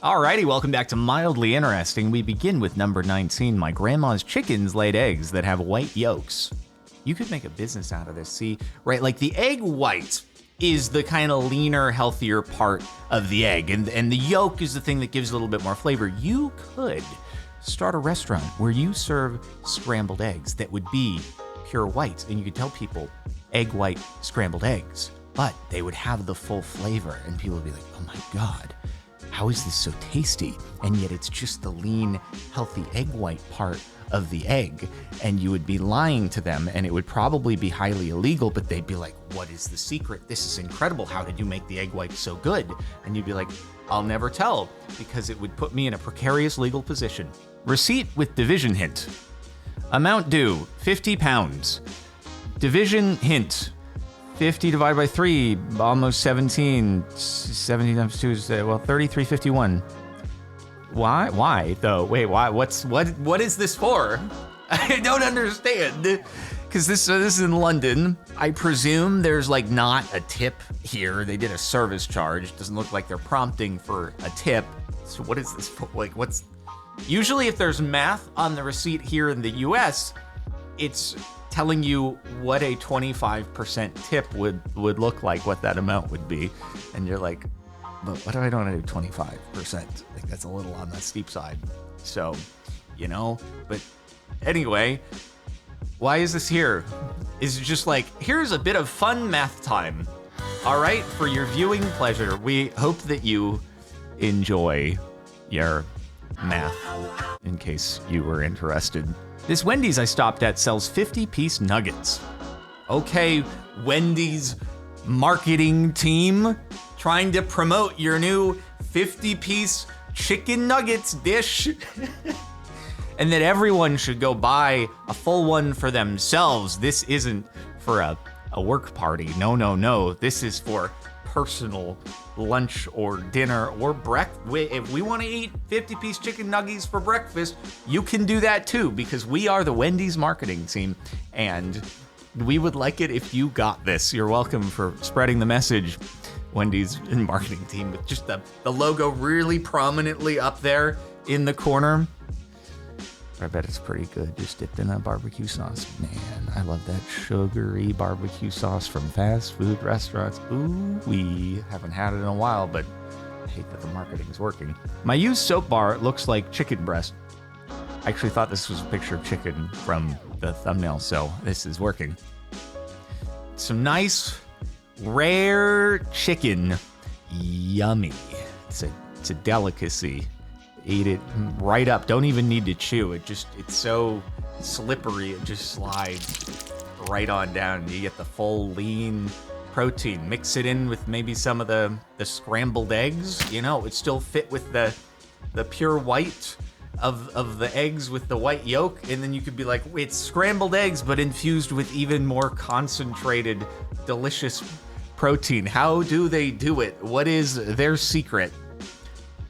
Alrighty, welcome back to Mildly Interesting. We begin with number 19. My grandma's chickens laid eggs that have white yolks. You could make a business out of this, see? Right, like the egg white is the kind of leaner, healthier part of the egg, and the yolk is the thing that gives a little bit more flavor. You could start a restaurant where you serve scrambled eggs that would be pure white, and you could tell people egg white scrambled eggs, but they would have the full flavor, and people would be like, oh my God, how is this so tasty? And yet it's just the lean, healthy egg white part of the egg. And you would be lying to them, and it would probably be highly illegal, but they'd be like, what is the secret? This is incredible. How did you make the egg white so good? And you'd be like, I'll never tell, because it would put me in a precarious legal position. Receipt with division hint. Amount due, 50 pounds. Division hint. 50 divided by 3, almost 17. 17 times 2 is, 3351. Why though? Wait, why? What is this for? I don't understand. Because this is in London. I presume there's like not a tip here. They did a service charge. Doesn't look like they're prompting for a tip. So what is this for? Like, what's... Usually if there's math on the receipt here in the US, it's telling you what a 25% tip would look like, what that amount would be. And you're like, but what do I don't do 25%? Like, that's a little on the steep side. So, but anyway, why is this here? Is it just like, here's a bit of fun math time. All right, for your viewing pleasure. We hope that you enjoy your math, in case you were interested. This Wendy's I stopped at sells 50-piece nuggets. Okay, Wendy's marketing team, trying to promote your new 50-piece chicken nuggets dish. And that everyone should go buy a full one for themselves. This isn't for a work party. No. This is for personal lunch or dinner or breakfast. If we want to eat 50-piece chicken nuggets for breakfast, you can do that too, because we are the Wendy's marketing team, and we would like it if you got this. You're welcome for spreading the message, Wendy's marketing team, with just the logo really prominently up there in the corner. I bet it's pretty good, just dipped in that barbecue sauce. Man, I love that sugary barbecue sauce from fast food restaurants. Ooh, we haven't had it in a while, but I hate that the marketing is working. My used soap bar looks like chicken breast. I actually thought this was a picture of chicken from the thumbnail, so this is working. Some nice, rare chicken. Yummy. It's a delicacy. Eat it right up. Don't even need to chew. It's so slippery. It just slides right on down. You get the full lean protein. Mix it in with maybe some of the scrambled eggs. It still fit with the pure white of the eggs with the white yolk. And then you could be like, it's scrambled eggs, but infused with even more concentrated, delicious protein. How do they do it? What is their secret?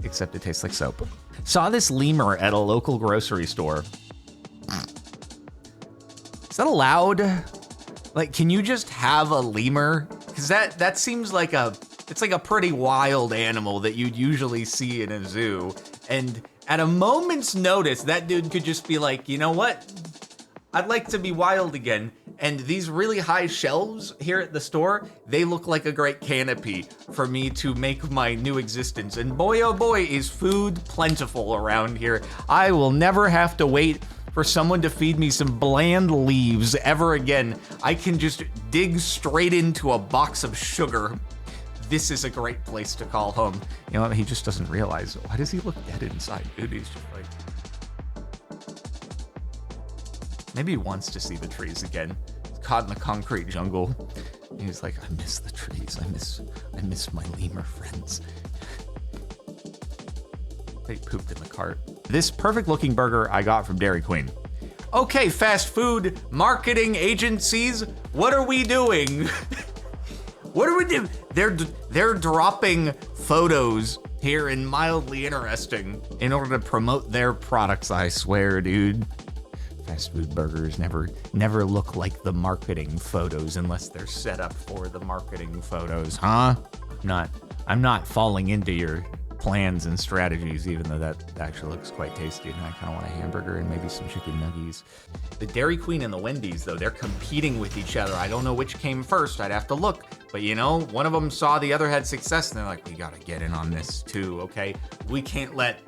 Except it tastes like soap. Saw this lemur at a local grocery store. Is that allowed? Like, can you just have a lemur? Because that seems like it's like a pretty wild animal that you'd usually see in a zoo. And at a moment's notice, that dude could just be like, you know what? I'd like to be wild again. And these really high shelves here at the store, they look like a great canopy for me to make my new existence. And boy, oh boy, is food plentiful around here. I will never have to wait for someone to feed me some bland leaves ever again. I can just dig straight into a box of sugar. This is a great place to call home. You know what? He just doesn't realize. Why does he look dead inside, dude? He's just like... Maybe he wants to see the trees again. He's caught in the concrete jungle. He's like, I miss the trees. I miss my lemur friends. They pooped in the cart. This perfect looking burger I got from Dairy Queen. Okay, fast food marketing agencies, what are we doing? What are we doing? They're dropping photos here in Mildly Interesting in order to promote their products, I swear, dude. Fast food burgers never look like the marketing photos unless they're set up for the marketing photos, huh? I'm not falling into your plans and strategies, even though that actually looks quite tasty. And I kind of want a hamburger and maybe some chicken nuggies. The Dairy Queen and the Wendy's, though, they're competing with each other. I don't know which came first. I'd have to look. But you know, one of them saw the other had success, and they're like, we gotta get in on this too, okay? We can't let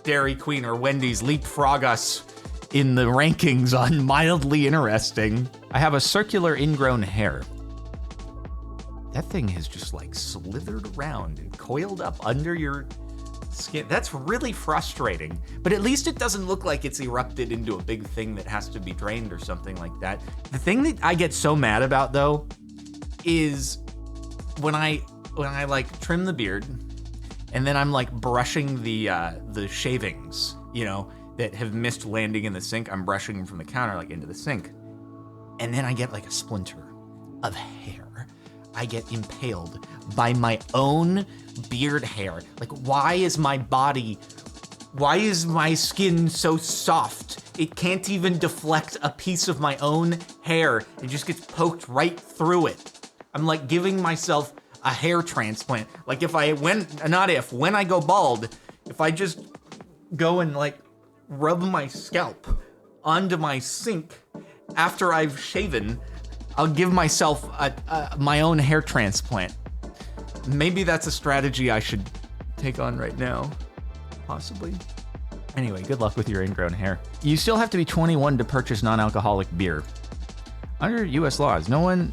Dairy Queen or Wendy's leapfrog us in the rankings on mildly interesting. I have a circular ingrown hair. That thing has just like slithered around and coiled up under your skin. That's really frustrating, but at least it doesn't look like it's erupted into a big thing that has to be drained or something like that. The thing that I get so mad about though is when I like trim the beard and then I'm like brushing the shavings, you know, that have missed landing in the sink. I'm brushing them from the counter like into the sink. And then I get like a splinter of hair. I get impaled by my own beard hair. Like, why is my skin so soft? It can't even deflect a piece of my own hair. It just gets poked right through it. I'm like giving myself a hair transplant. Like when I go bald, if I just go and like rub my scalp onto my sink after I've shaven, I'll give myself my own hair transplant. Maybe that's a strategy I should take on right now, possibly. Anyway, good luck with your ingrown hair. You still have to be 21 to purchase non-alcoholic beer. Under US laws, one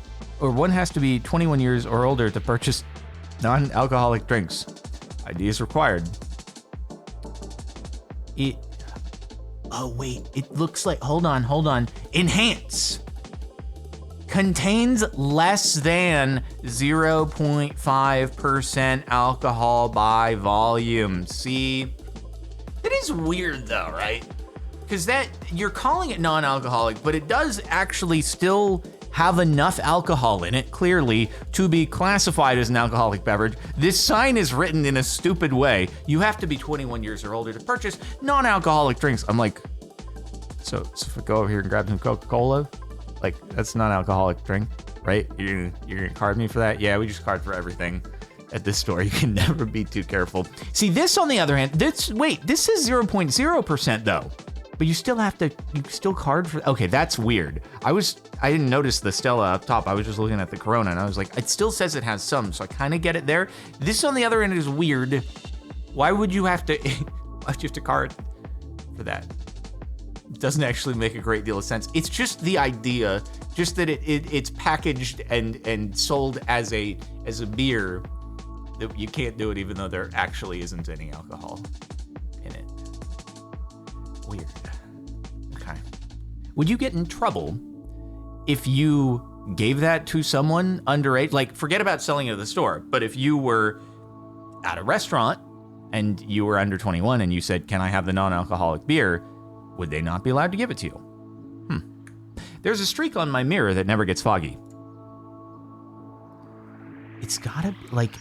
has to be 21 years or older to purchase non-alcoholic drinks. ID is required. It looks like, hold on. Enhance. Contains less than 0.5% alcohol by volume. See, that is weird though, right? Because that, you're calling it non-alcoholic, but it does actually still have enough alcohol in it, clearly, to be classified as an alcoholic beverage. This sign is written in a stupid way. You have to be 21 years or older to purchase non-alcoholic drinks. I'm like, so if I go over here and grab some Coca-Cola, like, that's a non-alcoholic drink, right? You're gonna card me for that? Yeah, we just card for everything at this store. You can never be too careful. See, this on the other hand, this is 0.0% though. But you still card for, okay, that's weird. I didn't notice the Stella up top. I was just looking at the Corona and I was like, it still says it has some, so I kind of get it there. This on the other end is weird. Why would you have to card for that? It doesn't actually make a great deal of sense. It's just the idea, just that it's packaged and sold as a beer, that you can't do it even though there actually isn't any alcohol in it. Weird. Okay. Would you get in trouble if you gave that to someone underage? Like, forget about selling it at the store, but if you were at a restaurant and you were under 21 and you said, can I have the non-alcoholic beer? Would they not be allowed to give it to you? There's a streak on my mirror that never gets foggy. It's gotta, like,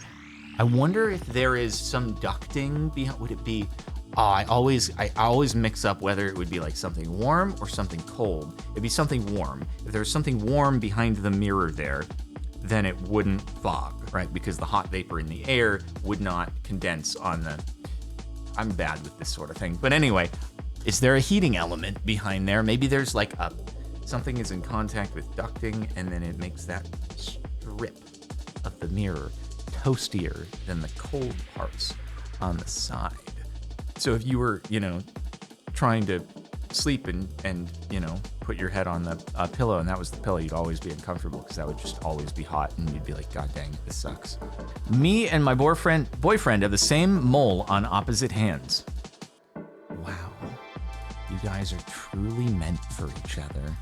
I wonder if there is some ducting behind, would it be, I always mix up whether it would be like something warm or something cold. It'd be something warm. If there's something warm behind the mirror there, then it wouldn't fog, right? Because the hot vapor in the air would not condense on the, I'm bad with this sort of thing. But anyway, is there a heating element behind there? Maybe there's like something is in contact with ducting and then it makes that strip of the mirror toastier than the cold parts on the side. So if you were, trying to sleep and put your head on the pillow and that was the pillow, you'd always be uncomfortable because that would just always be hot and you'd be like, God dang, this sucks. Me and my boyfriend have the same mole on opposite hands. Wow. You guys are truly meant for each other.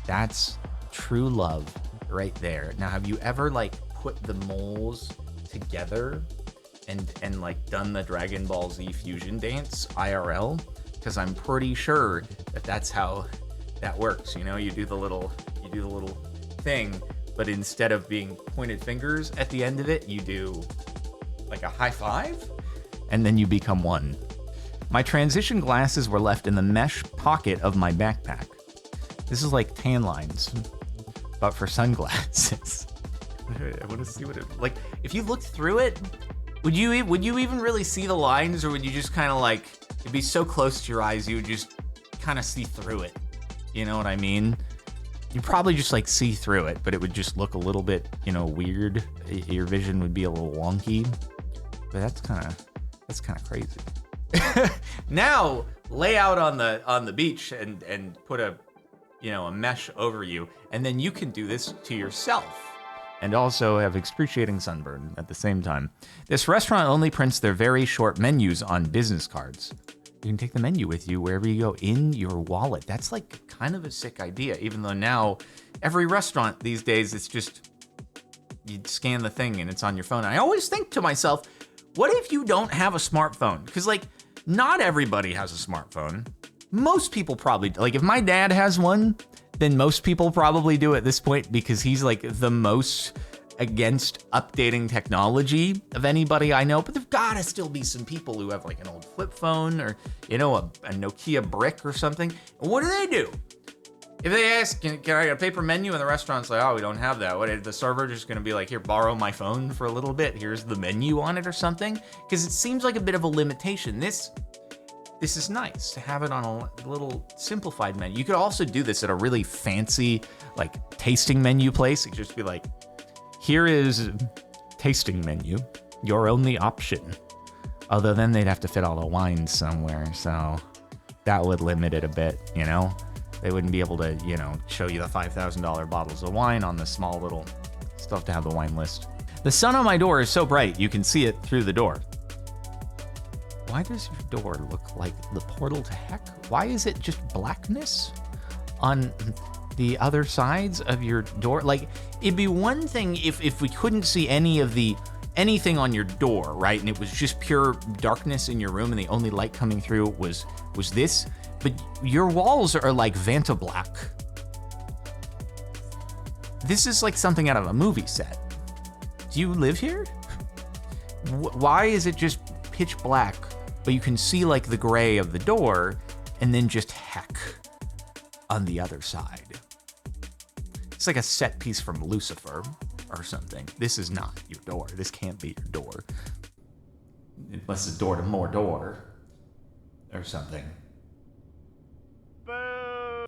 That's true love right there. Now, have you ever like put the moles together and like done the Dragon Ball Z fusion dance IRL? Because I'm pretty sure that that's how that works. You do the little thing, but instead of being pointed fingers at the end of it, you do like a high five, and then you become one. My transition glasses were left in the mesh pocket of my backpack. This is like tan lines, but for sunglasses. I want to see what it, like, if you looked through it, Would you even really see the lines, or would you just kind of like, it'd be so close to your eyes you would just kind of see through it? You know what I mean? You'd probably just like see through it, but it would just look a little bit, weird. Your vision would be a little wonky. But that's kind of crazy. Now lay out on the beach and put a mesh over you, and then you can do this to yourself. And also have excruciating sunburn at the same time. This restaurant only prints their very short menus on business cards. You can take the menu with you wherever you go in your wallet. That's like kind of a sick idea, even though now every restaurant these days, it's just, you scan the thing and it's on your phone. And I always think to myself, what if you don't have a smartphone? Because like, not everybody has a smartphone. Most people probably, like if my dad has one, then most people probably do at this point, because he's like the most against updating technology of anybody I know. But there've gotta still be some people who have like an old flip phone or, a Nokia brick or something. And what do? If they ask, can I get a paper menu? And the restaurant's like, oh, we don't have that. What, the server just gonna be like, here, borrow my phone for a little bit. Here's the menu on it or something. Because it seems like a bit of a limitation. This is nice to have it on a little simplified menu. You could also do this at a really fancy, like tasting menu place. It could just be like, here is tasting menu, your only option. Although then they'd have to fit all the wines somewhere, so that would limit it a bit, They wouldn't be able to, show you the $5,000 bottles of wine on the small little stuff to have the wine list. The sun on my door is so bright, you can see it through the door. Why does your door look like the portal to heck? Why is it just blackness on the other sides of your door? Like, it'd be one thing if we couldn't see anything on your door, right? And it was just pure darkness in your room and the only light coming through was this. But your walls are like Vanta black. This is like something out of a movie set. Do you live here? Why is it just pitch black, but you can see like the gray of the door and then just heck on the other side? It's like a set piece from Lucifer or something. This is not your door. This can't be your door. Unless it's door to more door or something.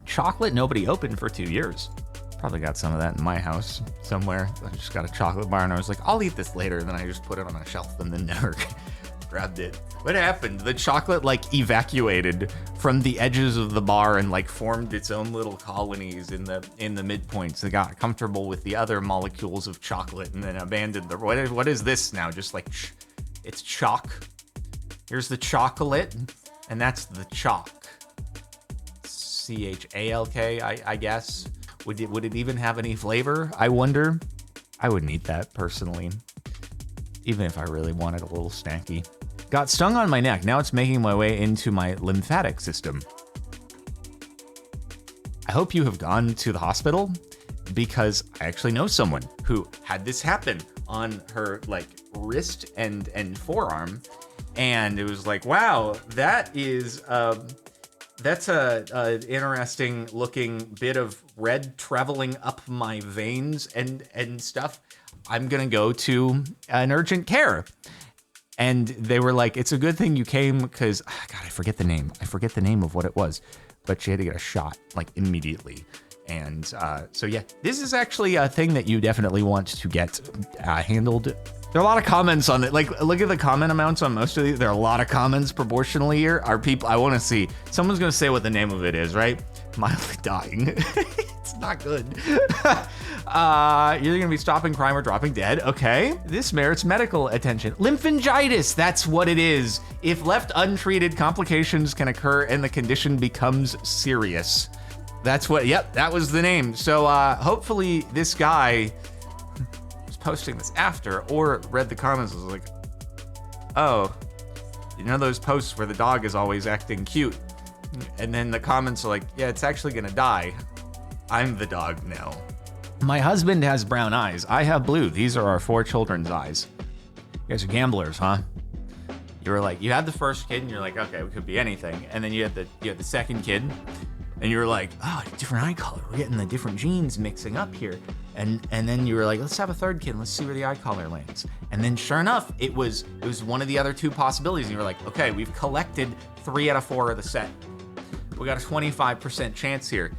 Chocolate nobody opened for 2 years. Probably got some of that in my house somewhere. I just got a chocolate bar and I was like, I'll eat this later. And then I just put it on a shelf and then never grabbed it. What happened? The chocolate like evacuated from the edges of the bar and like formed its own little colonies in the midpoints. They got comfortable with the other molecules of chocolate and then abandoned the. What is this now? Just like it's chalk. Here's the chocolate, and that's the chalk. CHALK, I guess. Would it even have any flavor? I wonder. I wouldn't eat that personally, even if I really wanted a little snacky. Got stung on my neck. Now it's making my way into my lymphatic system. I hope you have gone to the hospital, because I actually know someone who had this happen on her like wrist and forearm, and it was like, wow, that's a interesting looking bit of red traveling up my veins and stuff. I'm gonna go to an urgent care. And they were like, it's a good thing you came, because, God, I forget the name. I forget the name of what it was, but she had to get a shot like immediately. And so yeah, this is actually a thing that you definitely want to get handled. There are a lot of comments on it. Like, look at the comment amounts on most of these. There are a lot of comments proportionally here. Are people, I want to see, someone's going to say what the name of it is, right? Mildly dying. It's not good. You're going to be stopping crime or dropping dead. Okay. This merits medical attention. Lymphangitis. That's what it is. If left untreated, complications can occur and the condition becomes serious. That's what, yep, that was the name. So hopefully this guy was posting this after or read the comments and was like, oh, you know those posts where the dog is always acting cute? And then the comments are like, yeah, it's actually gonna die. I'm the dog now. My husband has brown eyes. I have blue. These are our 4 children's eyes. You guys are gamblers, huh? You were like, you had the first kid and you're like, okay, it could be anything. And then you had the second kid and you were like, oh, different eye color. We're getting the different genes mixing up here. And then you were like, let's have a third kid. Let's see where the eye collar lands. And then sure enough, it was one of the other two possibilities. And you were like, okay, we've collected 3 out of 4 of the set. We got a 25% chance here.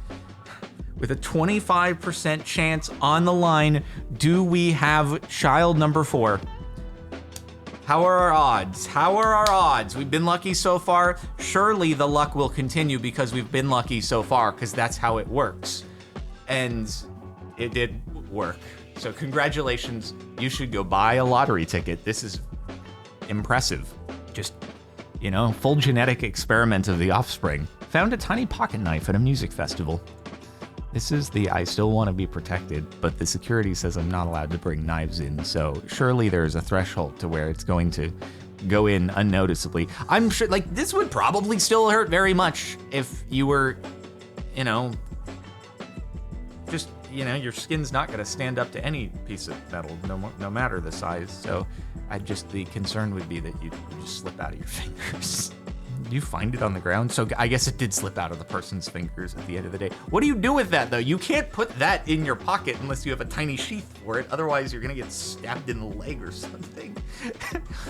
With a 25% chance on the line, do we have child number 4? How are our odds? How are our odds? We've been lucky so far. Surely the luck will continue because we've been lucky so far, because that's how it works. And it did work. So congratulations. You should go buy a lottery ticket. This is impressive. Just, you know, full genetic experiment of the offspring. Found a tiny pocket knife at a music festival. This is the I still want to be protected, but the security says I'm not allowed to bring knives in, so surely there's a threshold to where it's going to go in unnoticeably. I'm sure, like, this would probably still hurt very much if you were, you know, just, you know, your skin's not going to stand up to any piece of metal, no matter the size, so the concern would be that you just slip out of your fingers. You find it on the ground, so I guess it did slip out of the person's fingers at the end of the day. What do you do with that, though? You can't put that in your pocket unless you have a tiny sheath for it. Otherwise, you're gonna get stabbed in the leg or something.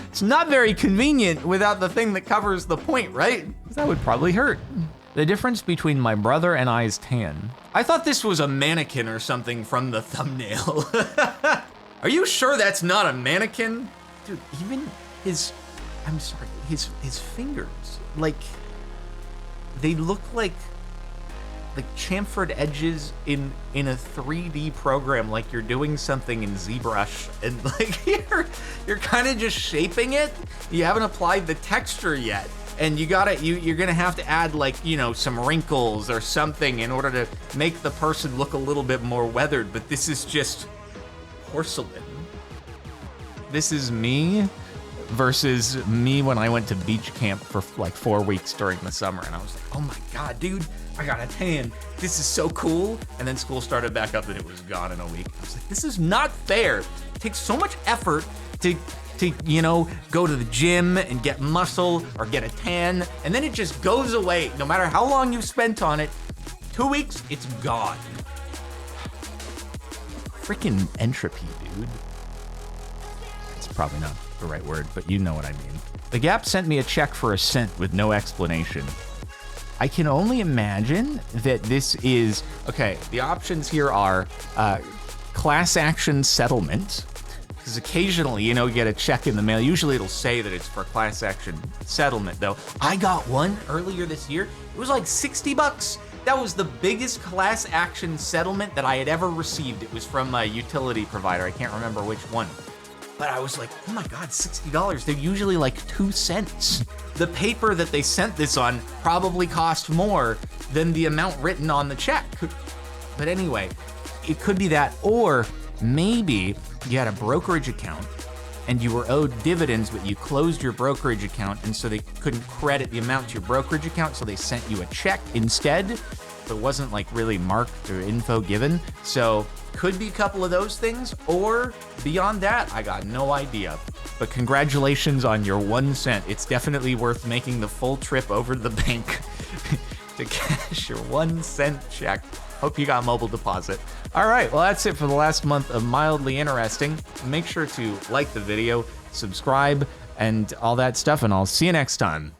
It's not very convenient without the thing that covers the point, right? That would probably hurt. The difference between my brother and I's tan. I thought this was a mannequin or something from the thumbnail. Are you sure that's not a mannequin? Dude, even his fingers, like, they look like chamfered edges in a 3D program, like you're doing something in ZBrush, and like you're kind of just shaping it. You haven't applied the texture yet, and you're gonna have to add, like, you know, some wrinkles or something in order to make the person look a little bit more weathered, but this is just porcelain. This is me versus me when I went to beach camp for like 4 weeks during the summer, and I was like, oh my God, dude, I got a tan. This is so cool. And then school started back up and it was gone in a week. I was like, this is not fair. It takes so much effort to you know, go to the gym and get muscle or get a tan, and then it just goes away. No matter how long you spent on it, 2 weeks, it's gone. Freaking entropy, dude. It's probably not the right word, but you know what I mean. The Gap sent me a check for a cent with no explanation. I can only imagine that this is, okay, the options here are class action settlement, because occasionally, you know, you get a check in the mail. Usually it'll say that it's for class action settlement, though. I got one earlier this year. It was like $60. That was the biggest class action settlement that I had ever received. It was from a utility provider. I can't remember which one. But I was like, oh my God, $60. They're usually like 2 cents. The paper that they sent this on probably cost more than the amount written on the check. But anyway, it could be that, or maybe you had a brokerage account and you were owed dividends, but you closed your brokerage account, and so they couldn't credit the amount to your brokerage account, so they sent you a check instead. But it wasn't like really marked or info given. So could be a couple of those things, or beyond that, I got no idea. But congratulations on your 1 cent. It's definitely worth making the full trip over to the bank to cash your 1 cent check. Hope you got mobile deposit. All right, well, that's it for the last month of Mildly Interesting. Make sure to like the video, subscribe, and all that stuff, and I'll see you next time.